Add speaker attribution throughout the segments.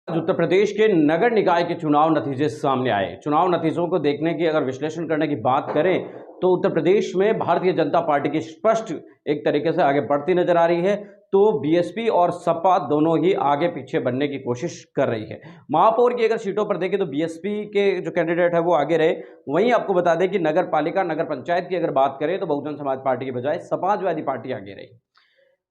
Speaker 1: आज उत्तर प्रदेश के नगर निकाय के चुनाव नतीजे सामने आए। चुनाव नतीजों को देखने की अगर विश्लेषण करने की बात करें तो उत्तर प्रदेश में भारतीय जनता पार्टी की स्पष्ट एक तरीके से आगे बढ़ती नजर आ रही है। तो बीएसपी और सपा दोनों ही आगे पीछे बनने की कोशिश कर रही है। महापौर की अगर सीटों पर देखें तो बीएसपी के जो कैंडिडेट है वो आगे रहे। वहीं आपको बता दें कि नगर पालिका नगर पंचायत की अगर बात करें तो बहुजन समाज पार्टी के बजाय समाजवादी पार्टी आगे रही।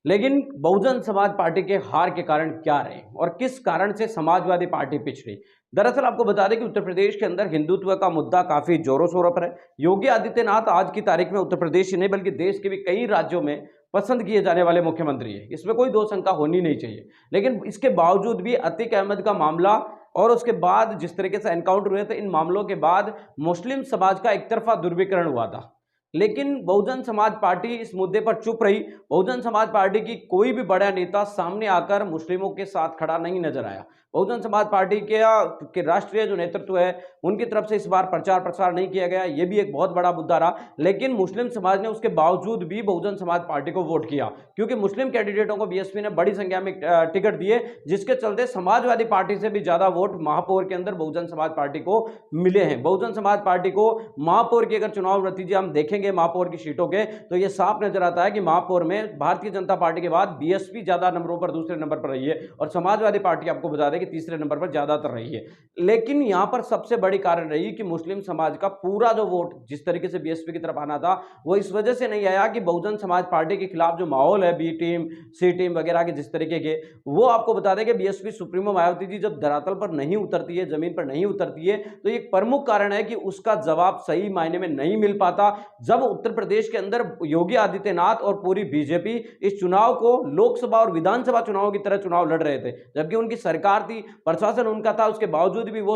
Speaker 1: लेकिन बहुजन समाज पार्टी के हार के कारण क्या रहे और किस कारण से समाजवादी पार्टी पिछड़ी। दरअसल आपको बता दें कि उत्तर प्रदेश के अंदर हिंदुत्व का मुद्दा काफी जोरों शोरों पर है। योगी आदित्यनाथ आज की तारीख में उत्तर प्रदेश ही नहीं बल्कि देश के भी कई राज्यों में पसंद किए जाने वाले मुख्यमंत्री है, इसमें कोई दो शंका होनी नहीं चाहिए। लेकिन इसके बावजूद भी अतीक अहमद का मामला और उसके बाद जिस तरीके से एनकाउंटर हुए थे, इन मामलों के बाद मुस्लिम समाज का एक तरफा दुर्विकरण हुआ था। लेकिन बहुजन समाज पार्टी इस मुद्दे पर चुप रही। बहुजन समाज पार्टी की कोई भी बड़ा नेता सामने आकर मुस्लिमों के साथ खड़ा नहीं नजर आया। बहुजन समाज पार्टी के राष्ट्रीय जो नेतृत्व है उनकी तरफ से इस बार प्रचार प्रसार नहीं किया गया, यह भी एक बहुत बड़ा मुद्दा रहा। लेकिन मुस्लिम समाज ने उसके बावजूद भी बहुजन समाज पार्टी को वोट किया, क्योंकि मुस्लिम कैंडिडेटों को बीएसपी ने बड़ी संख्या में टिकट दिए, जिसके चलते समाजवादी पार्टी से भी ज्यादा वोट महापौर के अंदर बहुजन समाज पार्टी को मिले हैं। बहुजन समाज पार्टी को महापौर के अगर चुनाव नतीजे हम देखेंगे महापौर की सीटों के, तो यह साफ नजर आता है कि महापौर में भारतीय जनता पार्टी के बाद बीएसपी ज्यादा नंबरों पर दूसरे नंबर पर रही है और समाजवादी पार्टी आपको बता दें कि तीसरे नंबर पर ज्यादातर रही है। लेकिन यहां पर सबसे बड़ी कारण रही कि मुस्लिम समाज का पूरा जो वोट जिस तरीके से बीएसपी की तरफ आना था वो इस वजह से नहीं आया कि बहुजन समाज पार्टी के खिलाफ जो माहौल है, बी टीम सी टीम वगैरह के जिस तरीके के, वो आपको बता दें कि बीएसपी सुप्रीमो मायावती जी जब धरातल पर नहीं उतरती है, जमीन पर नहीं उतरती है, तो एक प्रमुख कारण है कि उसका जवाब सही मायने में नहीं मिल पाता। जब उत्तर प्रदेश के अंदर योगी आदित्यनाथ और पूरी बीजेपी इस चुनाव को लोकसभा और विधानसभा चुनाव की तरह चुनाव लड़ रहे थे, जबकि उनकी सरकार थी, प्रशासन उनका था, उसके बावजूद भी वो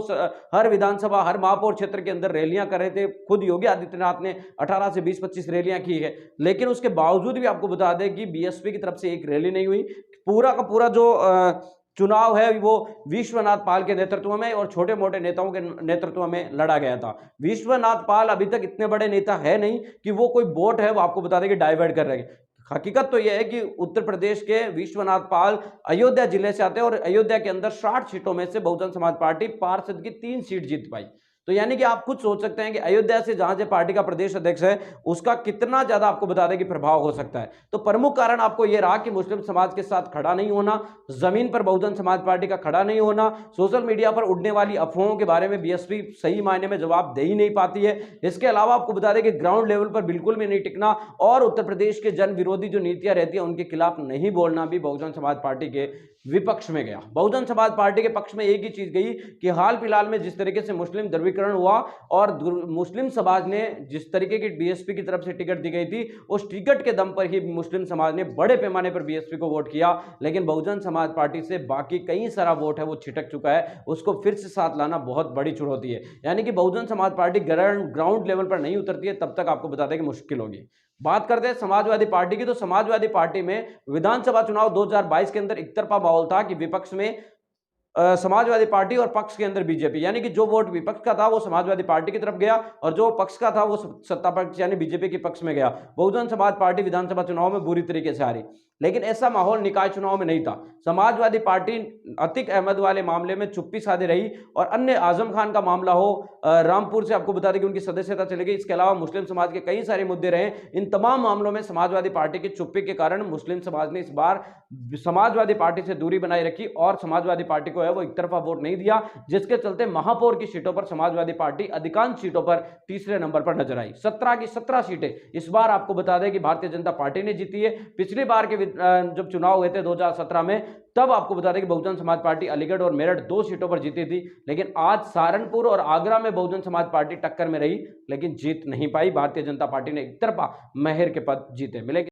Speaker 1: हर विधानसभा हर महापौर क्षेत्र के अंदर रैलियां कर रहे थे। खुद योगी आदित्यनाथ ने 18 से 20-25 रैलियां की है, लेकिन उसके बावजूद भी आपको बता दें कि बीएसपी की तरफ से एक रैली नहीं हुई। पूरा का पूरा जो चुनाव है वो विश्वनाथ पाल के नेतृत्व में और छोटे मोटे नेताओं के नेतृत्व में लड़ा गया था। विश्वनाथ पाल अभी तक इतने बड़े नेता है नहीं कि वो कोई वोट है वो आपको बता दें कि डाइवर्ट कर रहे हैं। हकीकत तो यह है कि उत्तर प्रदेश के विश्वनाथ पाल अयोध्या जिले से आते हैं और अयोध्या के अंदर 60 सीटों में से बहुजन समाज पार्टी पार्षद की 3 सीट जीत पाई। तो यानी कि आप खुद सोच सकते हैं कि अयोध्या से जहां से पार्टी का प्रदेश अध्यक्ष है उसका कितना ज्यादा आपको बता दें कि प्रभाव हो सकता है। तो प्रमुख कारण आपको यह रहा कि मुस्लिम समाज के साथ खड़ा नहीं होना, जमीन पर बहुजन समाज पार्टी का खड़ा नहीं होना, सोशल मीडिया पर उड़ने वाली अफवाहों के बारे में बीएसपी सही मायने में जवाब दे ही नहीं पाती है। इसके अलावा आपको बता दें कि ग्राउंड लेवल पर बिल्कुल भी नहीं टिकना और उत्तर प्रदेश के जन विरोधी जो नीतियां रहती है उनके खिलाफ नहीं बोलना भी बहुजन समाज पार्टी के विपक्ष में गया। बहुजन समाज पार्टी के पक्ष में एक ही चीज गई कि हाल फिलहाल में जिस तरीके से मुस्लिम ध्रुवीकरण हुआ और मुस्लिम समाज ने जिस तरीके की बीएसपी की तरफ से टिकट दी गई थी, उस टिकट के दम पर ही मुस्लिम समाज ने बड़े पैमाने पर बीएसपी को वोट किया। लेकिन बहुजन समाज पार्टी से बाकी कई सारा वोट है वो छिटक चुका है, उसको फिर से साथ लाना बहुत बड़ी चुनौती है। यानी कि Bahujan Samaj party ground level पर नहीं उतरती है तब तक आपको बता दें कि मुश्किल होगी। बात करते हैं समाजवादी पार्टी की, तो समाजवादी पार्टी में विधानसभा चुनाव 2022 के अंदर एक तरफा माहौल था कि विपक्ष में समाजवादी पार्टी और पक्ष के अंदर बीजेपी, यानी कि जो वोट विपक्ष का था वो समाजवादी पार्टी की तरफ गया और जो पक्ष का था वो सत्ता पक्ष यानी बीजेपी के पक्ष में गया। बहुजन समाज पार्टी विधानसभा चुनाव में बुरी तरीके से हारी। लेकिन ऐसा माहौल निकाय चुनाव में नहीं था। समाजवादी पार्टी अतीक अहमद वाले मामले में चुप्पी साधे रही और अन्य आजम खान का मामला हो, रामपुर से आपको बता दें कि उनकी सदस्यता चली गई, इसके अलावा मुस्लिम समाज के कई सारे मुद्दे रहे। इन तमाम मामलों में समाजवादी पार्टी की चुप्पी के कारण मुस्लिम समाज ने इस बार समाजवादी पार्टी से दूरी बनाए रखी और समाजवादी पार्टी को है वो एक तरफा वोट नहीं दिया, जिसके चलते महापौर की सीटों पर समाजवादी पार्टी अधिकांश सीटों पर तीसरे नंबर पर नजर आई। 17 की 17 सीटें इस बार आपको बता दें कि भारतीय जनता पार्टी ने जीती है। पिछली बार के जब चुनाव हुए थे 2017 में, तब आपको बता दें कि बहुजन समाज पार्टी अलीगढ़ और मेरठ 2 सीटों पर जीती थी। लेकिन आज सहारनपुर और आगरा में बहुजन समाज पार्टी टक्कर में रही लेकिन जीत नहीं पाई। भारतीय जनता पार्टी ने एक तरफा मेहर के पद जीते। मिलेंगे।